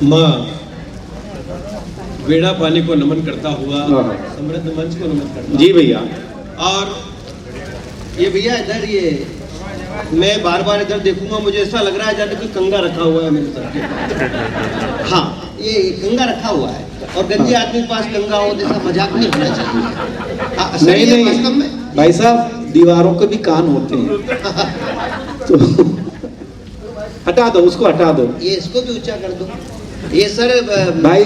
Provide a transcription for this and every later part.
माँ बेड़ा पानी को नमन करता हुआ समृद्ध मंच को नमन करता जी भैया। और ये भैया इधर ये मैं बार बार इधर देखूंगा, मुझे ऐसा लग रहा है जैसे कोई कंगा रखा हुआ है मेरे सर के। हाँ, ये कंगा रखा हुआ है और गंजे आदमी के पास कंगा हो जैसा मजाक नहीं होना चाहिए। नहीं वास्तव में भाई साहब, दीवारों के भी कान होते हैं तो हटा दो, उसको हटा दो। ये इसको भी ऊंचा कर दो। ये सर भाई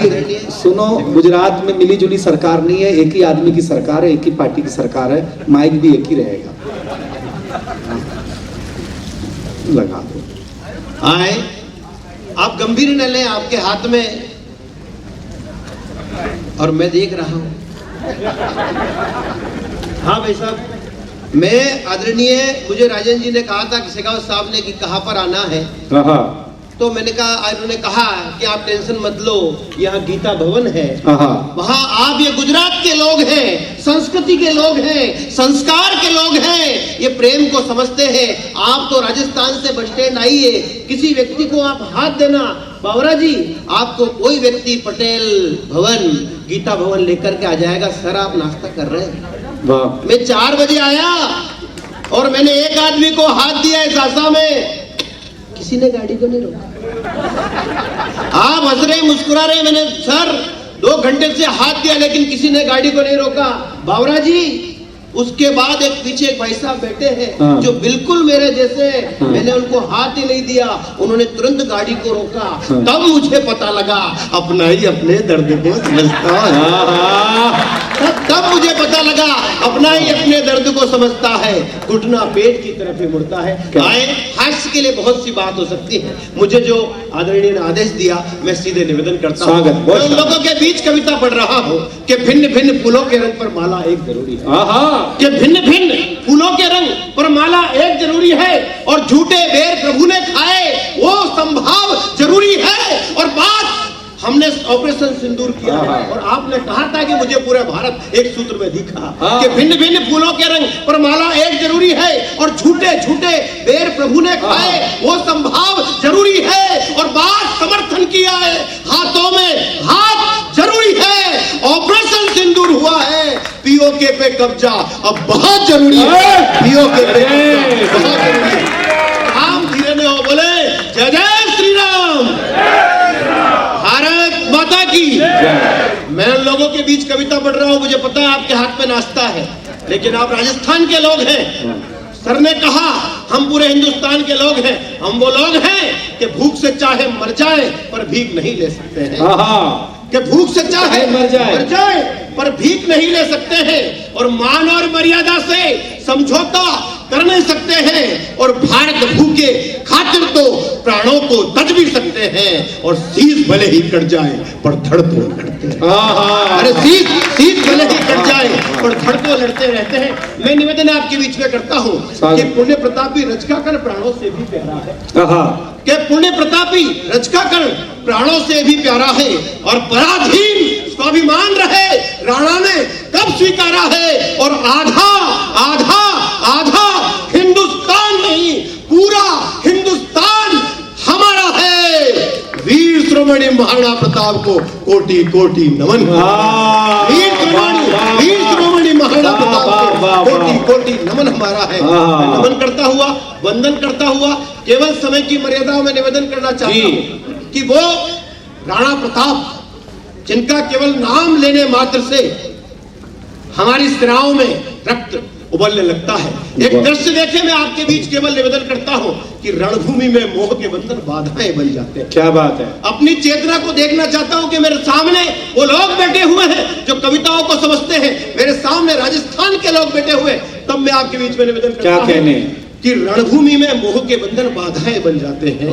सुनो, गुजरात में मिली जुली सरकार नहीं है, एक ही आदमी की सरकार है, एक ही पार्टी की सरकार है, माइक भी एक ही रहेगा। लगा दो। आए, आप गंभीर न लें, आपके हाथ में और मैं देख रहा हूं। हाँ भाई साहब, मैं आदरणीय, मुझे राजन जी ने कहा था कि शेखावत साहब ने कि कहाँ पर आना है, तो मैंने कहा, उन्होंने कहा कि आप टेंशन मत लो, यहाँ गीता भवन है, वहाँ आप ये गुजरात के लोग हैं, संस्कृति के लोग हैं, संस्कार के लोग हैं, ये प्रेम को समझते हैं। आप तो राजस्थान से बस स्टैंड आइए, किसी व्यक्ति को आप हाथ देना, बावरा जी आपको कोई व्यक्ति पटेल भवन, गीता भवन लेकर के आ जाएगा। सर आप नाश्ता कर रहे हैं? मैं 4 बजे आया और मैंने एक आदमी को हाथ दिया इस आशा में, किसी ने गाड़ी को नहीं रोका। आप हंस रहे, मुस्कुरा रहे, मैंने सर 2 घंटे से हाथ दिया लेकिन किसी ने गाड़ी को नहीं रोका। बावरा जी, उसके बाद एक पीछे एक भाई साहब बैठे हैं जो बिल्कुल मेरे जैसे, मैंने उनको हाथ ही नहीं दिया, उन्होंने तुरंत गाड़ी को रोका। तब मुझे पता लगा अपना ही अपने दर्द को समझता है। तब मुझे पता लगा अपना ही अपने दर्द को समझता है, घुटना पेट की तरफ ही मुड़ता है। आए, हास्य के लिए बहुत सी बात हो सकती है, मुझे जो आदरणीय ने आदेश दिया मैं सीधे निवेदन करता हूँ। मैं उन लोगों के बीच कविता पढ़ रहा हूँ कि भिन्न भिन्न फूलों के रंग पर माला एक जरूरी है, कि भिन्न भिन्न फूलों के रंग पर माला एक जरूरी है, और झूठे बेर प्रभु ने खाए वो संभाव जरूरी है। और बात हमने ऑपरेशन सिंदूर किया और आपने कहा था कि मुझे पूरा भारत एक सूत्र में दिखा कि भिन्न भिन्न फूलों के रंग पर माला एक जरूरी है, और झूठे झूठे बेर प्रभु ने खाए वो संभाव जरूरी है। और बात समर्थन किया है, हाथों में हाथ जरूरी है, ऑपरेशन सिंदूर हुआ है, पीओके पे कब्जा अब बहुत जरूरी है, पीओके पे बहुत जरूरी है। हम धीरे में हो बोले जय जय श्री राम, भारत माता की। मैं उन लोगों के बीच कविता पढ़ रहा हूँ, मुझे पता है आपके हाथ में नाश्ता है, लेकिन आप राजस्थान के लोग हैं। सर ने कहा हम पूरे हिंदुस्तान के लोग हैं, हम वो लोग हैं कि भूख से चाहे मर जाए पर भीख नहीं ले सकते हैं, कि भूख से चाहे मर जाए पर भीख नहीं ले सकते हैं, और मान और मर्यादा से समझौता कर नहीं सकते हैं, और भारत भूखे खातिर तो प्राणों को तज भी सकते हैं, और शीश भले ही कट जाए पर धड़ तो लड़ते हैं। अरे शीश भले ही कट जाए पर धड़ तो लड़ते रहते हैं। मैं निवेदन आपके बीच में करता हूँ कि पुण्य प्रतापी रचकाकर्ण प्राणों से भी प्यारा है, कि पुण्य प्रतापी रचकाकर्ण प्राणों से भी प्यारा है, और पराधीन स्वाभिमान रहे राणा ने कब स्वीकारा है, और आधा आधा आधा हिंदुस्तान नहीं पूरा हिंदुस्तान हमारा है। वीर श्रोमणी महाराणा प्रताप को कोटि कोटि नमन। वीर श्रोमणी महाराणा प्रताप को कोटि कोटि नमन हमारा है। नमन करता हुआ, वंदन करता हुआ, केवल समय की मर्यादा में निवेदन करना चाहता हूँ कि वो राणा प्रताप जिनका केवल नाम लेने मात्र से हमारी सिराओं में रक्त उबलने लगता है। एक दृश्य देखे, मैं आपके बीच केवल निवेदन करता हूं कि रणभूमि में मोह के बंधन बाधाएं बन जाते हैं। क्या बात है। अपनी चेतना को देखना चाहता हूं कि मेरे सामने वो लोग बैठे हुए हैं जो कविताओं को समझते हैं, मेरे सामने राजस्थान के लोग बैठे हुए, तब मैं आपके बीच में निवेदन करता हूं कि रणभूमि में मोह के बंधन बाधाएं बन जाते हैं।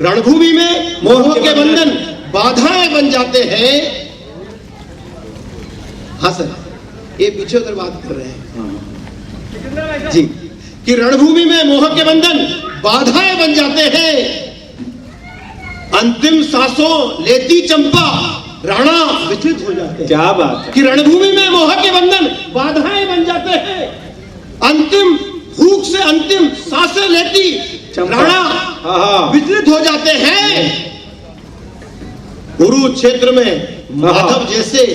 रणभूमि में मोह के बंधन बाधाएं बन जाते हैं। हाँ सर, ये पीछे उधर बात कर रहे हैं जी, कि रणभूमि में मोह के बंधन बाधाएं बन जाते हैं। अंतिम सांसों लेती चंपा राणा विचलित हो जाते हैं। क्या बात, कि रणभूमि में मोह के बंधन बाधाएं बन जाते हैं। अंतिम भूख से अंतिम सांसें लेती राणा विचलित हो जाते हैं। कुरुक्षेत्र में माधव जैसे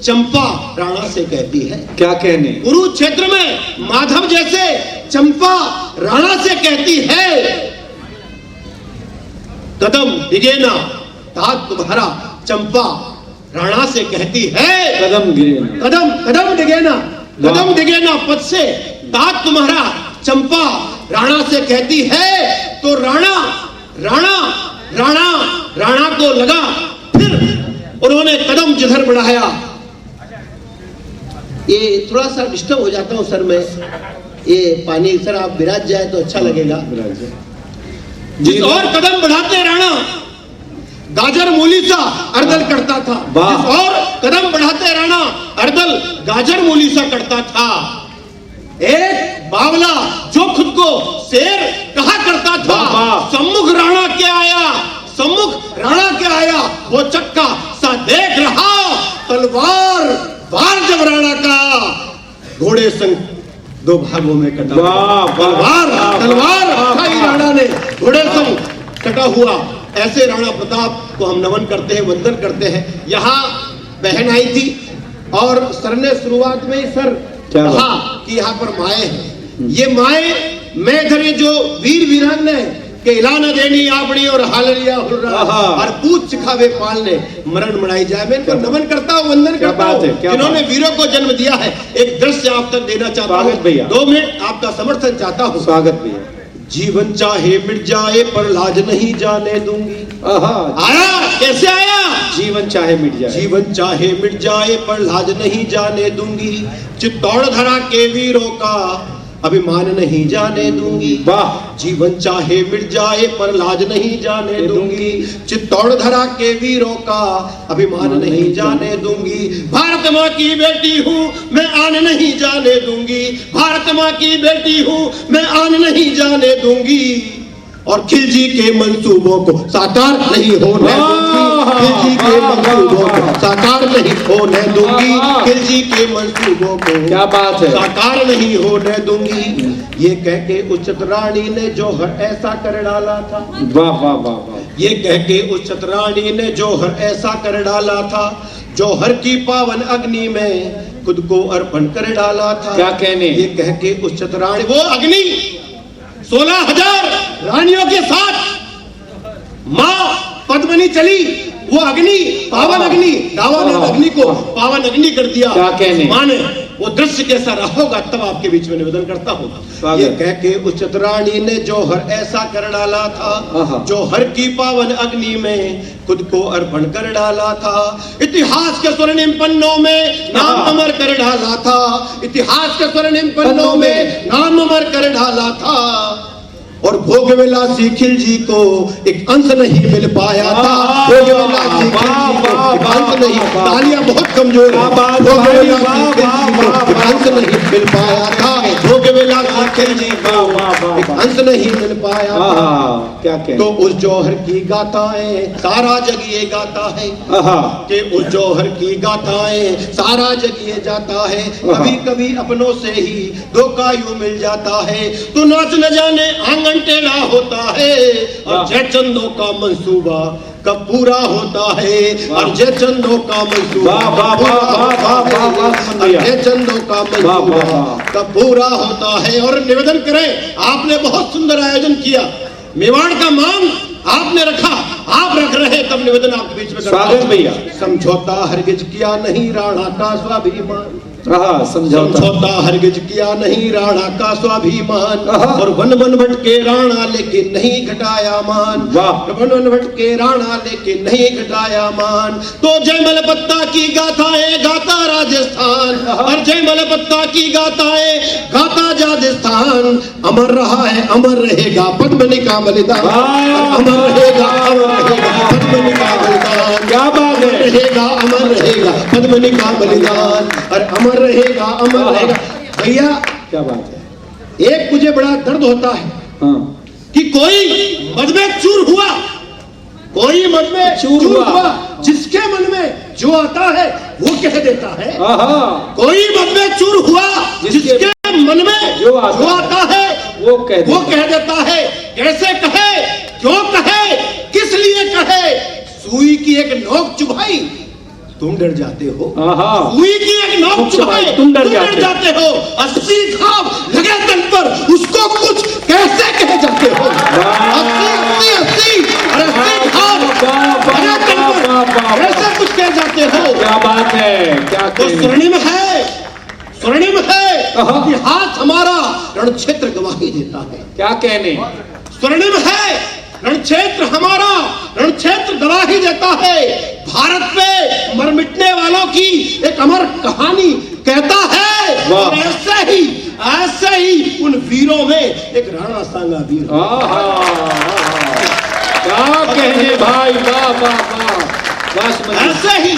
चंपा राणा से कहती है। क्या कहने? कुरुक्षेत्र में माधव जैसे चंपा राणा से कहती है, कदम डिगे ना तात तुम्हारा, चंपा राणा से कहती है कदम गिरे ना, कदम डिगे ना पद से तात तुम्हारा, चंपा राणा से कहती है। तो राणा राणा राणा राणा को लगा, फिर उन्होंने कदम जिधर बढ़ाया। ये थोड़ा सा डिस्टर्ब हो जाता हूं सर मैं, ये पानी सर आप विराज जाए तो अच्छा लगेगा। जिस और कदम बढ़ाते राणा गाजर मूली सा अर्दल करता था, जिस और कदम बढ़ाते राणा अर्दल गाजर मूली सा करता था। एक बावला जो खुद को शेर कहा करता था, सम्मुख राणा के आया, सम्मुख राणा के आया, वो चक्का सा देख रहा, तलवार वार जब राणा का, घोड़े संग दो भागों में कटा, तलवार उठाई राणा ने, घोड़े संग कटा हुआ। ऐसे राणा प्रताप को हम नमन करते हैं, वंदन करते हैं। यहाँ बहन आई थी और सर ने शुरुआत में ही सर कहा कि यहाँ पर माए हैं। ये माए, मैं इधर ये जो वीर वीरांगना के इलाना देनी आपनी और हालरिया हुर्रा और पूछ सिखावे पालने मरण मनाई जाए, मैं इनको नमन करता हूँ, वंदन करता हूँ, जिन्होंने वीरों को जन्म दिया है। एक दृश्य आप तक देना चाहता हूँ, 2 मिनट आपका समर्थन चाहता हूँ। स्वागत भैया। जीवन चाहे मिट जाए पर लाज नहीं जाने दूंगी। आया कैसे आया? जीवन चाहे मिट जाए, जीवन चाहे मिट जाए पर लाज नहीं जाने दूंगी, चित्तौड़ धरा के वीरों का अभिमान नहीं जाने दूंगी। वाह। जीवन चाहे मिट जाए पर लाज नहीं जाने दूंगी, चित्तौड़ धरा के वीरों का अभिमान नहीं जाने दूंगी। भारत माँ की बेटी हूँ मैं आन नहीं जाने दूंगी, भारत माँ की बेटी हूँ मैं आन नहीं जाने दूंगी। और खिलजी के मंसूबों को साकार नहीं होने दूंगी, खिलजी के मंसूबों को साकार नहीं होने दूंगी, खिलजी के मंसूबों को, क्या बात है, साकार नहीं होने दूंगी। ये कह के उच्चत रानी ने जौहर ऐसा कर डाला था। वाह वाह वाह वाह। ये कह के उच्चत रानी ने जौहर ऐसा कर डाला था, जौहर की पावन अग्नि में खुद को अर्पण कर डाला था। क्या कहने? ये कह के उच्चत रानी, वो अग्नि 16,000 रानियों के साथ मां पद्मनी चली, वो अग्नि पावन अग्नि, दावा ने अग्नि को पावन अग्नि कर दिया। क्या कहने? मां ने, वो दृश्य कैसा रहा होगा तब आपके बीच में निवेदन करता हूँ। ये कह के उच्चत रानी ने जौहर ऐसा कर डाला था, जौहर की पावन अग्नि में खुद को अर्पण कर डाला था। इतिहास के स्वर्णिम पन्नों में नाम अमर कर डाला था, इतिहास के स्वर्णिम पन्नों में नाम अमर कर डाला था। और भोगविलासी खिलजी को एक अंश नहीं मिल पाया था, भोगविलासी खिलजी को एक अंश नहीं, तालियां बहुत कमजोर है, भोगविलासी खिलजी को एक अंश नहीं मिल पाया था, भोगविलासी खिलजी को एक अंश नहीं मिल पाया था। क्या कहने? तो उस जौहर की गाथाएं सारा जग ये गाता है, कि उस जौहर की गाथाएं सारा जग ये जाता है। कभी कभी अपनों से ही धोखा यूं मिल जाता है, तो नाच न जाने आंगन टेढ़ा होता है, और जय चंदों का मंसूबा कब पूरा होता है, और जय चंदों का मंसूबा जय चंदों का मंसूबा कब पूरा होता है। और निवेदन करें, आपने बहुत सुंदर आयोजन किया, मेवाड़ का मान आपने रखा, आप रख रहे, तब निवेदन आपके बीच में स्वागत भैया। समझौता हरगिज किया नहीं राणा का स्वाभिमान, समझौता हरगिज किया नहीं राणा का स्वाभिमान, और वन वन भटके राणा लेकिन नहीं घटाया मान, वन वन भटके राणा लेकिन नहीं घटाया मान। तो जय मलपत्ता की गाथाएं गाता राजस्थान, और जय मलपत्ता की गाथाएं गाता राजस्थान। अमर रहा है अमर रहेगा पद्मनी का बलिदान, अमर रहेगा पद्मनी का बलिदान। क्या बात है, रहेगा अमर रहेगा पद्मनी का बलिदान, और अमर रहेगा अमर रहेगा। भैया क्या बात है, एक मुझे बड़ा दर्द होता है कि कोई मद में चूर हुआ, कोई मद में चूर हुआ, जिसके मन में जो आता है वो कह देता है। कोई मद में चूर हुआ, जिसके मन में जो आता है वो कह देता है। कैसे कहे, क्यों कहे, किस लिए कहे, सुई की एक नोक चुभाई तुम डर जाते हो। सुई की एक नोक चुभाई तुम डर जाते हो। 80 घाव लगे तन पर उसको कुछ कैसे कह जाते हो। 80 घाव लगे तन पर कैसे कुछ कह जाते हो। क्या बात है, क्या तो स्वर्णिम है इतिहास हमारा, रणक्षेत्र गवाही देता है। क्या कहने, स्वर्णिम है रणक्षेत्र हमारा, रणक्षेत्र गवाही देता है। भारत पे मर मिटने वालों की एक अमर कहानी कहता है। और ऐसे ही उन वीरों में एक राणा सांगा वीर। क्या कहने भाई, वाह वाह वाह। ऐसे ही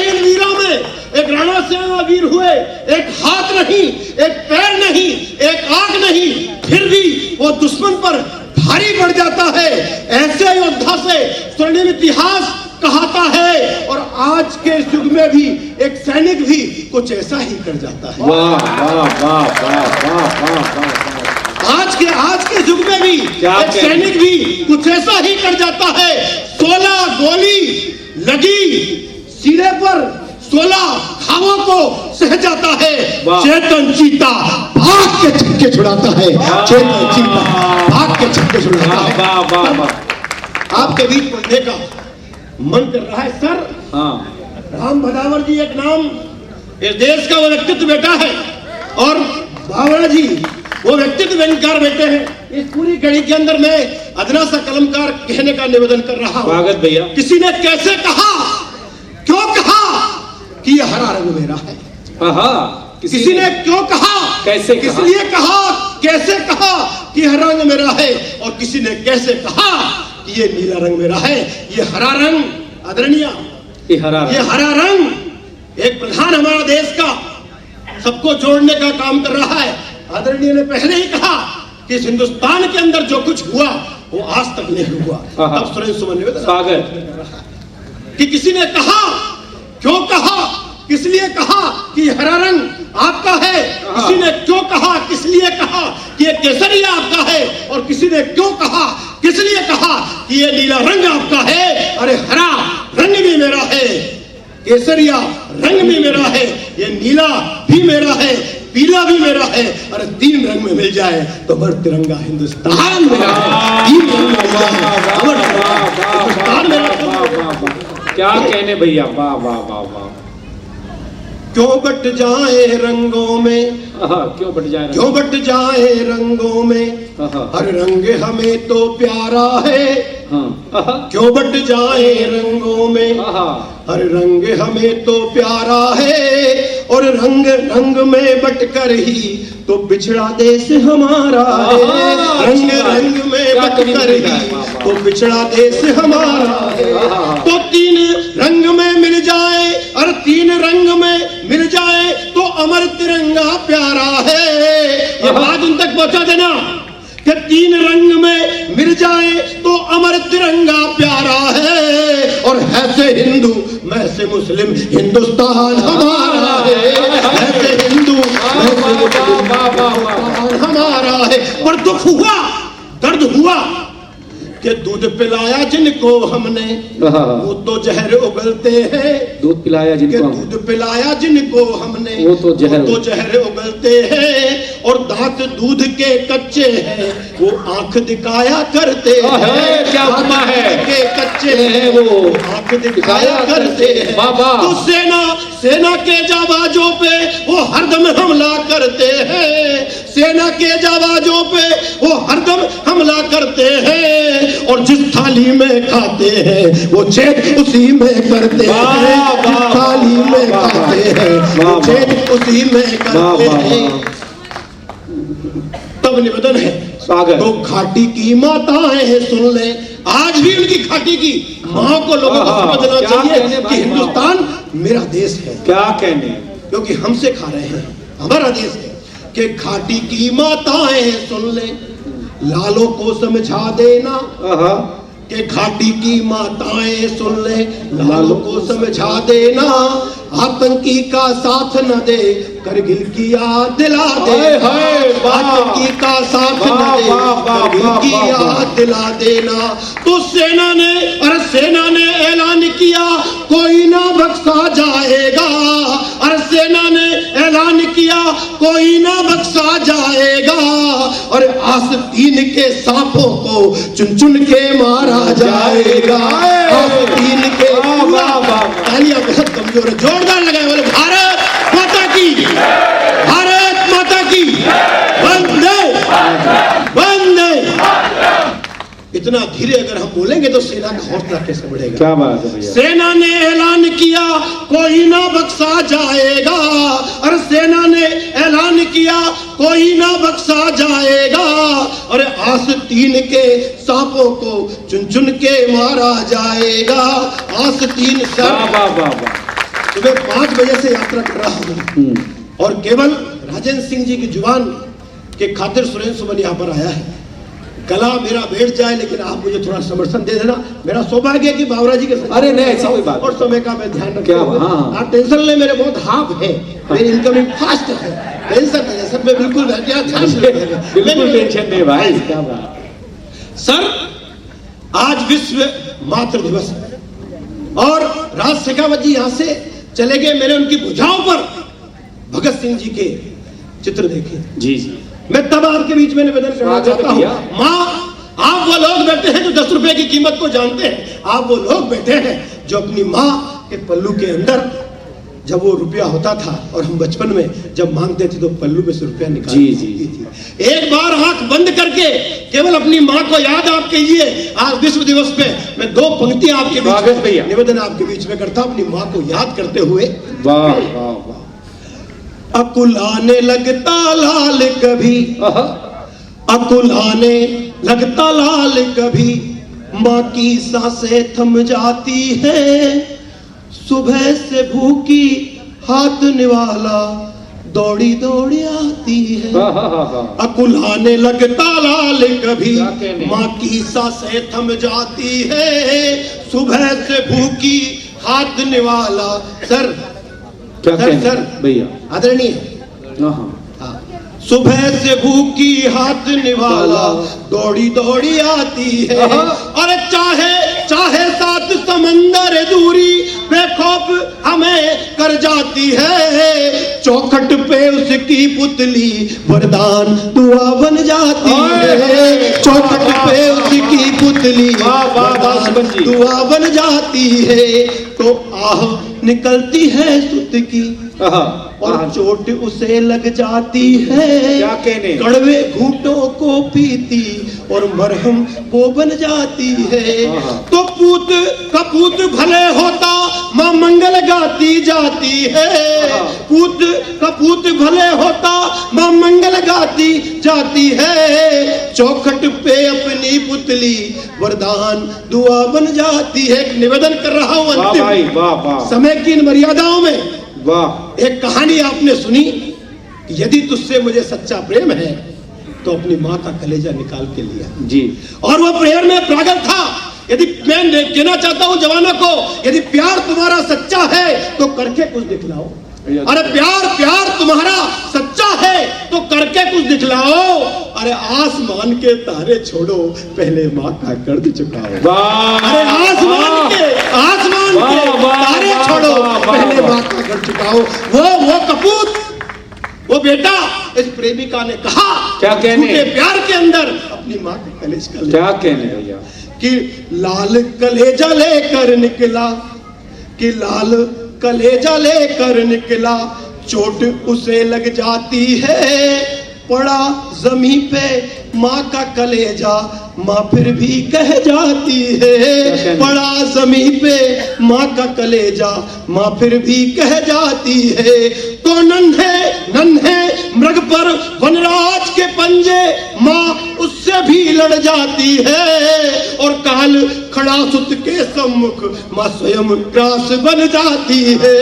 इन वीरों में एक राणा सांगा वीर हुए। एक हाथ नहीं, एक पैर नहीं, एक आंख नहीं, फिर भी वो दुश्मन पर भारी पड़ जाता है। ऐसे योद्धा से स्वर्णिम इतिहास कहता है। और आज के युग में भी एक सैनिक भी कुछ ऐसा ही कर जाता है। वाह वाह वाह वाह वाह वाह। आज के युग में भी एक सैनिक भी कुछ ऐसा ही कर जाता है। 16 गोली लगी सीने पर, 16 घावों को सह जाता है। चेतन चीता भाग के छक्के छुड़ाता है। चेतन चीता भाग के छक्के छुड़ाता है। आपके बीच पढ़ने का मन कर रहा है सर। राम भदावर जी एक नाम, इस देश का वो व्यक्तित्व बेटा है। और भावना जी वो व्यक्तित्व व्यंग्यकार बेटे हैं। इस पूरी कड़ी के अंदर मैं अदना सा कलमकार कहने का निवेदन कर रहा हूं। स्वागत भैया। किसी ने कैसे कहा, क्यों कहा कि ये हरा रंग मेरा है। किसी ने क्यों कहा, कैसे किस लिए कहा, कैसे कहा कि हरा रंग मेरा है। और किसी ने कैसे कहा कि ये नीला रंग मेरा है। ये हरा रंग आदरणीय, ये हरा रंग एक प्रधान हमारा देश का सबको जोड़ने का काम कर रहा है। आदरणीय ने पहले ही कहा कि इस हिंदुस्तान के अंदर जो कुछ हुआ वो आज तक नहीं हुआ। तब सुरेंद्र सुमन निवेदन स्वागत कि किसी ने कहा, क्यों कहा, किस लिए कहा कि हरा रंग आपका है। किसी ने क्यों कहा, किस लिए कहा कि ये केसरिया आपका है। और किसी ने क्यों कहा, किस लिए कहा कि ये नीला रंग आपका है। अरे हरा रंग भी मेरा है, केसरिया रंग भी मेरा है, ये नीला भी मेरा है, पीला भी मेरा है। अरे 3 रंग में मिल जाए तो अमर तिरंगा हिंदुस्तान मेरा है। 3 रंग में मिल जाए अमर हिंदुस्तान मेरा। क्या कहने भैया, वाह वाह वाह वाह। क्यों बट जाए रंगों में, क्यों बट जाए रंगों में, हर रंग हमें तो प्यारा है। क्यों बट जाए रंगों में, हर रंग हमें तो प्यारा है। और रंग रंग में बटकर ही तो बिछड़ा देश हमारा है। रंग रंग में बटकर ही तो बिछड़ा देश हमारा है। तो 3 रंग में मिल जाए, और 3 रंग में मिल जाए तो अमर तिरंगा प्यारा है। ये बात उन तक पहुंचा देना कि 3 रंग में मिल जाए तो अमर तिरंगा प्यारा है। और है से हिंदू मैं से मुस्लिम हिंदुस्तान हमारा है। है से हिंदू मैं से मुस्लिम हिंदुस्तान हमारा है। पर दुख हुआ, दर्द हुआ कि दूध पिलाया जिनको हमने वो तो जहर उगलते हैं। दूध पिलाया जिनको हमने वो तो जहर उगलते हैं। और दांत दूध के कच्चे हैं वो आंख दिखाया करते हैं। क्या हुआ है के कच्चे हैं वो आंख दिखाया करते हैं। तो सेना के जाबाजों पे वो हरदम हमला करते हैं। सेना के जाबाजों पे वो हरदम हमला करते हैं। और जिस थाली में खाते हैं वो छेद उसी में करते हैं। जिस थाली में खाते हैं वो छेद उसी में करते हैं। तब निवेदन है स्वागत। तो घाटी की माताएं सुन ले, आज भी उनकी घाटी की माँ को लोगों को समझना चाहिए कि हिंदुस्तान मेरा देश है। क्या कहने, क्योंकि हमसे खा रहे हैं, हमारा देश है। कि घाटी की माताएं सुन ले, लालों को समझा देना। कि घाटी की माताएं सुन ले, लालों को समझा देना आतंकी का साथ न दे, करगिल की याद दिला दे। आतंकी का साथ न दे, करगिल की याद दिला देना। तो सेना ने ऐलान किया कोई ना बख्शा जाएगा। और सेना ने ऐलान किया कोई ना बख्शा जाएगा। और आस्तीन के सांपों को चुन चुन के मारा जाएगा। आस्तीन के तालियां बहुत कमजोर है, जोरदार लगाए बोले भारत माता की, भारत माता की, वंदे वंदे। इतना धीरे अगर हम बोलेंगे तो सेना का हौसला कैसे बढ़ेगा। क्या बात है भैया। सेना ने ऐलान किया कोई ना बख्शा जाएगा। और सेना ने ऐलान किया कोई ना बख्शा जाएगा। और आस्तीन के सांपों को चुन चुन के मारा जाएगा। आस्तीन सुबह 5 बजे से यात्रा कर रहा हूँ और केवल राजेंद्र सिंह जी की जुबान के खातिर सुरेंद्र सुमन यहाँ पर आया है। गला मेरा बैठ जाए लेकिन आप मुझे थोड़ा समर्थन दे देना। मेरा सौभाग्य है कि बाबरा जी के साथ। अरे नहीं ऐसा कोई बात और समय का मैं ध्यान क्या रखूंगा। आप टेंशन ले, मेरे बहुत हाफ है, मेरी इनकमिंग फास्ट है। टेंशन नहीं, सब में बिल्कुल बिल्कुल टेंशन नहीं भाई। क्या बात सर, आज विश्व मातृ दिवस है और राज शेखावत जी यहाँ से चले गए। मैंने उनकी भुजाओं पर भगत सिंह जी के चित्र देखे। जी जी। मैं तब आपके बीच में निवेदन करना चाहता हूँ, माँ, आप वो लोग बैठे हैं जो 10 रुपए की कीमत को जानते हैं। आप वो लोग बैठे हैं जो अपनी माँ के पल्लू के अंदर जब वो रुपया होता था और हम बचपन में जब मांगते थे तो पल्लू में से रुपया निकालती थी। एक बार आंख बंद करके केवल अपनी माँ को याद आप कीजिए। आज विश्व दिवस पे मैं 2 पंक्तियां आपके बीच में निवेदन आपके बीच में करता हूँ, अपनी माँ को याद करते हुए। वाह वाह वाह। अकुलाने लगता लाल कभी, अकुलाने लगता लाल कभी, माँ की सांसें थम जाती है। सुबह से भूखी हाथ निवाला दौड़ी दौड़ी आती है। अकुलाने लगता लाल कभी, माँ की सांसें थम जाती है। सुबह से भूखी हाथ निवाला। सर सर भैया आदरणीय, सुबह से भूखी हाथ निवाला दौड़ी दौड़ी आती है। और चाहे चाहे 7 समंदर दूरी बेखौफ हमें कर जाती है। चौखट पे उसकी पुतली वरदान दुआ बन जाती है। चौखट पे उसकी पुतली वरदान दुआ बन जाती है। तो आह निकलती है सुत की और चोट उसे लग जाती है। क्या कहने? कड़वे घूंटों को पीती और मरहम वो बन जाती है। तो पूत कपूत भले होता माँ मंगल गाती जाती है। पूत कपूत भले होता माँ मंगल गाती जाती है। चौखट पे अपनी पुतली वरदान दुआ बन जाती है। एक निवेदन कर रहा हूँ अंतिम समय की इन मर्यादाओं में। वाह, एक कहानी आपने सुनी कि यदि तुझसे मुझे सच्चा प्रेम है तो अपनी माँ का कलेजा निकाल के लिया जी। और वो प्रेम में प्रागल था। यदि मैं कहना चाहता हूँ जवानों को, यदि प्यार तुम्हारा सच्चा है तो करके कुछ दिखलाओ। अरे प्यार तुम्हारा सच्चा है तो करके कुछ दिखलाओ। अरे आसमान के तारे छोड़ो पहले माँ का कर्ज चुकाओ। अरे आसमान के तारे छोड़ो पहले माँ का कर्ज चुकाओ। वो कपूत, वो बेटा, इस प्रेमिका ने कहा क्या कहने? प्यार के अंदर अपनी माँ का कलेजा क्या कहने भैया कि लाल कलेजा लेकर निकला, कि लाल कलेजा लेकर निकला, चोट उसे लग जाती है। पड़ा जमीन पे माँ का कलेजा, माँ फिर भी कह जाती है। पड़ा जमीन पे माँ का कलेजा, माँ फिर भी कह जाती है। तो नन्हे नन्हे मृग पर वनराज के पंजे माँ उससे भी लड़ जाती है। और काल खड़ा सुत के सम्मुख माँ स्वयं ग्रास बन जाती है।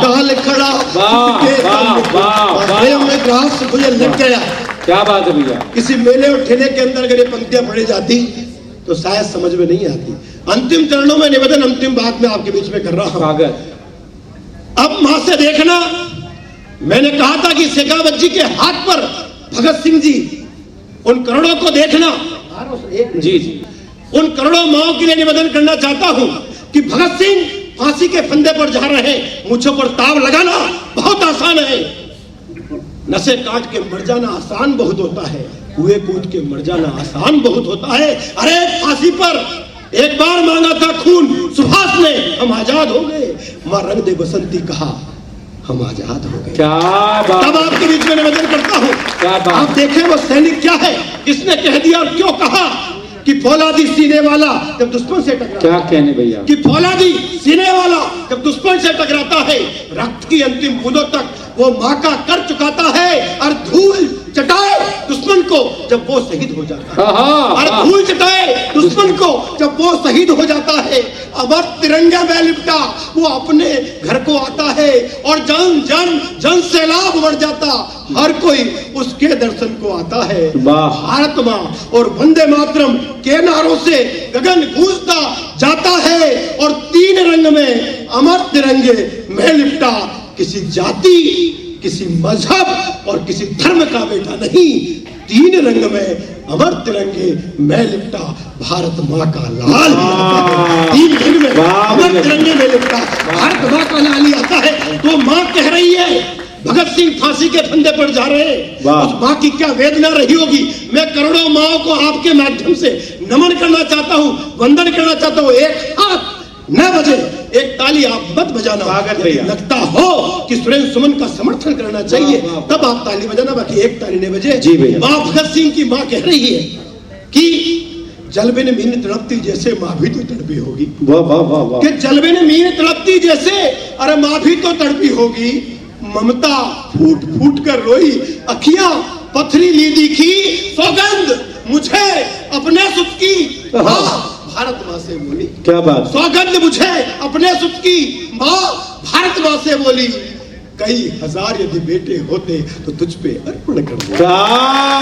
काल खड़ा सुत के सम्मुख माँ स्वयं ग्रास। मुझे लग गया क्या बात है भैया। किसी मेले और ठेले के अंदर अगर ये पंक्तियां पढ़ी जाती तो शायद समझ में नहीं आती। अंतिम चरणों में निवेदन, अंतिम बात मैं आपके बीच में कर रहा हूं। अब मां से देखना, मैंने कहा था कि शेखावत जी के हाथ पर भगत सिंह जी, उन करोड़ों को देखना। जी जी, उन करोड़ों माओं के लिए निवेदन करना चाहता हूं कि भगत सिंह फांसी के फंदे पर जा रहे हैं, मुझे पर ताव लगाना बहुत आसान है, नशे काट के मर जाना आसान बहुत होता है, कुएं कूद के मर जाना आसान बहुत होता है। अरे फांसी पर एक बार मांगा था खून सुभाष ने, हम आजाद हो गए। मां रंग दे बसंती कहा, हम आजाद हो गए। क्या बात। तब आपके बीच में निवेदन करता हूं, क्या बात। आप देखें वो सैनिक क्या है, किसने कह दिया और क्यों कहा कि फौलादी सीने वाला जब दुश्मन से टकराता, क्या कहने भैया, कि फौलादी सीने वाला जब दुश्मन से टकराता है, रक्त की अंतिम बूंदों तक वो मां का कर चुकाता है, और धूल चटाए दुश्मन को जब वो शहीद हो जाता है, और धूल चटाए दुश्मन को जब वो शहीद हो जाता है। अमर तिरंगा में लिपटा वो अपने घर को आता है, और जन जन जन सैलाब बढ़ जाता, हर कोई उसके दर्शन को आता है। भारत मां और वंदे मातरम के नारों से गगन गूंजता जाता है, और तीन रंग में अमर तिरंगे में लिपटा किसी जाति, किसी मजहब और किसी धर्म का बेटा नहीं, तीन रंग में अमर तिरंगे में लिपटा भारत मां का लाल, तीन रंग में अमर तिरंगे में लिपटा भारत मां का लाल आता है। तो मां कह रही है भगत सिंह फांसी के फंदे पर जा रहे हैं, उस मां की क्या वेदना रही होगी। मैं करोड़ों माओं को आपके माध्यम से नमन करना चाहता हूं, वंदन करना चाहता हूं। एक हाथ न बजे, एक ताली आप मत बजाना, लगता हो कि सुरेंद्र सुमन का समर्थन करना चाहिए तब आप ताली बजाना, बाकी एक ताली नहीं बजे। जी भैया। मां भगत सिंह की मां कह रही है कि जलबे ने मीन तड़पती जैसे मां भी तो तड़पी होगी। वाह वाह वाह वाह, कि जलबे ने मीन तड़पती जैसे, अरे मां भी तो तड़पी होगी। ममता फूट फूट कर रोई, अखियां पथरीली दिखी, सौगंध मुझे अपने सुख की मां भारत मां से बोली। क्या बात। सौगंध मुझे अपने सुख की मां भारत मां से बोली, कई हजार यदि बेटे होते तो तुझ पे अर्पण कर दे। क्या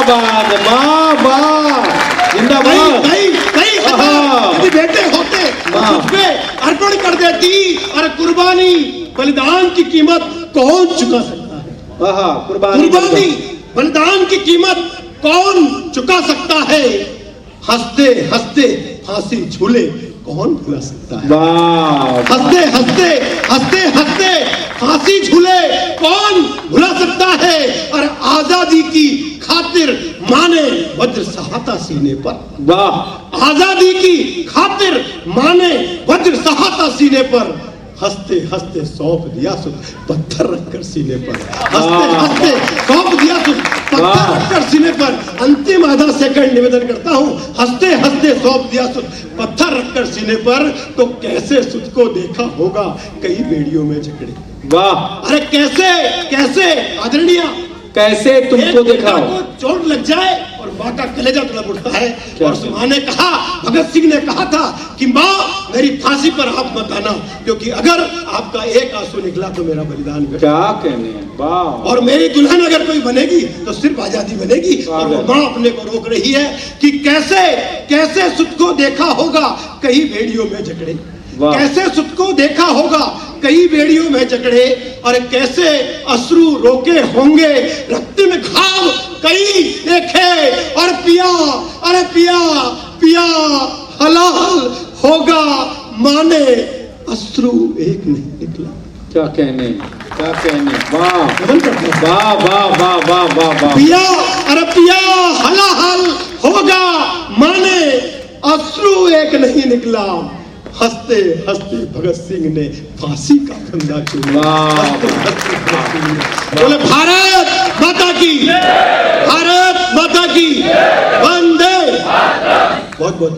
बात, वाह वाह, जिंदाबाद। कई हजार यदि बेटे होते तो तुझ पे अर्पण कर देती, और कुर्बानी बलिदान की कीमत कौन चुका सकता है। कुर्बानी बलिदान की कीमत कौन चुका सकता है। हंसते हंसते फांसी झूले कौन भुला सकता है। हंसते हंसते हंसते हंसते फांसी झूले कौन भुला सकता है। और आजादी की खातिर माने वज्र सहाता सीने पर, वाह, आजादी की खातिर माने वज्र सहाता सीने पर, हंसते हंसते सौंप दिया सुध पत्थर रखकर सीने पर, हंसते हंसते सौंप दिया सुध पत्थर रखकर सीने पर। अंतिम आधा सेकंड निवेदन करता हूं, हंसते हंसते सौंप दिया सुध पत्थर रखकर सीने पर, तो कैसे सुध को देखा होगा कई बेड़ियों में झगड़े। वाह, अरे कैसे कैसे आदरणीय, कैसे तुमको देखा को चोट लग जाए और मां का कलेजा तड़प उठता है। और उस मां ने कहा, भगत सिंह ने कहा था कि मां मेरी फांसी पर आप मत आना, क्योंकि अगर आपका एक आंसू निकला तो मेरा बलिदान। क्या कहने हैं, वाह। और मेरी दुल्हन अगर कोई बनेगी तो सिर्फ आजादी बनेगी। और वो मां अपने को रोक रही है कि कैसे कैसे सुध को देखा होगा कई बेड़ियों में झगड़े, कैसे सुध को देखा होगा कई बेड़ियों में झगड़े, और कैसे अश्रु रोके होंगे रक्त में घाव कई देखे, और पिया, अरे पिया पिया हलाल होगा माने अश्रु एक नहीं निकला। क्या कहने, क्या कहने, वाह वाह वाह वाह वाह वाह वाह। पिया, अरे पिया हलाल होगा माने अश्रु एक नहीं निकला। हंसते हंसते भगत सिंह ने फांसी का फंदा चूमा। बोले भारत माता की, भारत माता की, वंदे। बहुत बहुत